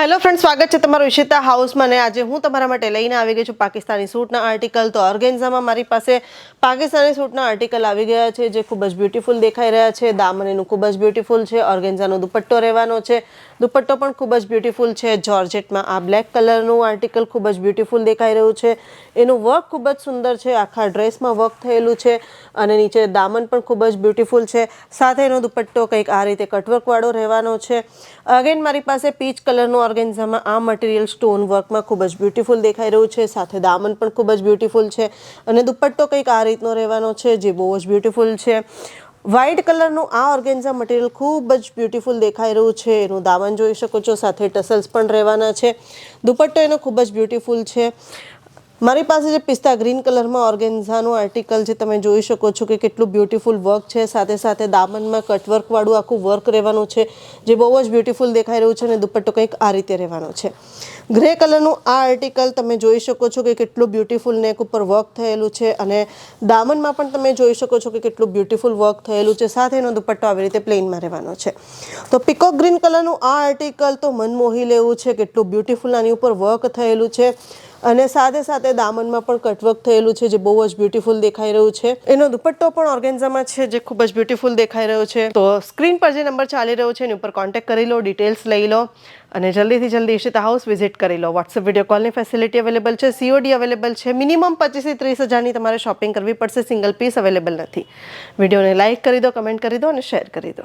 Hello friend, સ્વાગત છે તમારું ઈશિતા હાઉસમાં. અને આજે હું તમારા માટે લઈને આવી ગઈ છું પાકિસ્તાની સૂટના આર્ટિકલ. તો ઓર્ગેન્ઝામાં મારી પાસે પાકિસ્તાની સૂટના આર્ટિકલ આવી ગયા છે જે ખૂબ જ બ્યુટીફુલ દેખાઈ રહ્યા છે. દામન એનું ખૂબ જ બ્યુટીફુલ છે. ઓર્ગેન્ઝાનો દુપટ્ટો રહેવાનો છે. દુપટ્ટો પણ ખૂબ જ બ્યુટીફુલ છે. જોર્જેટમાં આ બ્લેક કલરનું આર્ટિકલ ખૂબ જ બ્યુટીફુલ દેખાઈ રહ્યું છે. એનું વર્ક ખૂબ જ સુંદર છે. આખા ડ્રેસમાં વર્ક થયેલું છે અને નીચે દામન પણ ખૂબ જ બ્યુટીફુલ છે. સાથે એનો દુપટ્ટો કંઈક આ રીતે કટવર્કવાળો રહેવાનો છે. અગેન મારી પાસે પીચ કલરનું ઓર્ગેન્ઝામાં આ મટીરિયલ સ્ટોન વર્કમાં ખૂબ જ બ્યુટીફુલ દેખાઈ રહ્યું છે. સાથે દામન પણ ખૂબ જ બ્યુટીફુલ છે અને દુપટ્ટો કંઈક આ રીતનો રહેવાનો છે જે બહુ જ બ્યુટીફુલ છે. વ્હાઇટ કલરનું આ ઓર્ગેન્ઝા મટીરિયલ ખૂબ જ બ્યુટીફુલ દેખાઈ રહ્યું છે. એનું દામન જોઈ શકો છો, સાથે ટસલ્સ પણ રહેવાના છે. દુપટ્ટો એનો ખૂબ જ બ્યુટીફુલ છે. મારી પાસે જે પિસ્તા ગ્રીન કલરમાં ઓર્ગેન્ઝાનું આર્ટિકલ જે તમે જોઈ શકો છો કે કેટલું બ્યુટીફુલ વર્ક છે. સાથે સાથે દામનમાં કટવર્કવાળું આખું વર્ક રહેવાનું છે જે બહુ જ બ્યુટીફુલ દેખાઈ રહ્યું છે અને દુપટ્ટો કંઈક આ રીતે રહેવાનો છે. ગ્રે કલરનું આ આર્ટિકલ તમે જોઈ શકો છો કે કેટલું બ્યુટીફુલ નેક ઉપર વર્ક થયેલું છે અને દામનમાં પણ તમે જોઈ શકો છો કે કેટલું બ્યુટીફુલ વર્ક થયેલું છે. સાથે એનો દુપટ્ટો આવી રીતે પ્લેનમાં રહેવાનો છે. તો પીકોક ગ્રીન કલરનું આ આર્ટિકલ તો મન મોહી લેવું છે. કેટલું બ્યુટીફુલ આની ઉપર વર્ક થયેલું છે અને સાથે સાથે દામનમાં પણ કટવર્ક થયેલું છે જે બહુ જ બ્યુટીફુલ દેખાઈ રહ્યું છે. એનો દુપટ્ટો પણ ઓર્ગેન્ઝામાં છે જે ખૂબ જ બ્યુટીફુલ દેખાઈ રહ્યો છે. તો સ્ક્રીન પર જે નંબર ચાલી રહ્યો છે એની ઉપર કોન્ટેક્ટ કરી લો, ડિટેલ્સ લઈ લો અને જલ્દીથી જલ્દી ઈશિતા હાઉસ વિઝિટ કરી લો. વોટ્સએપ વિડીયો કોલની ફેસિલિટી અવેલેબલ છે. COD અવેલેબલ છે. મિનિમમ 25 થી 30 હજારની તમારે શોપિંગ કરવી પડશે. સિંગલ પીસ અવેલેબલ નથી. વિડીયોને લાઇક કરી દો, કમેન્ટ કરી દો અને શેર કરી દો.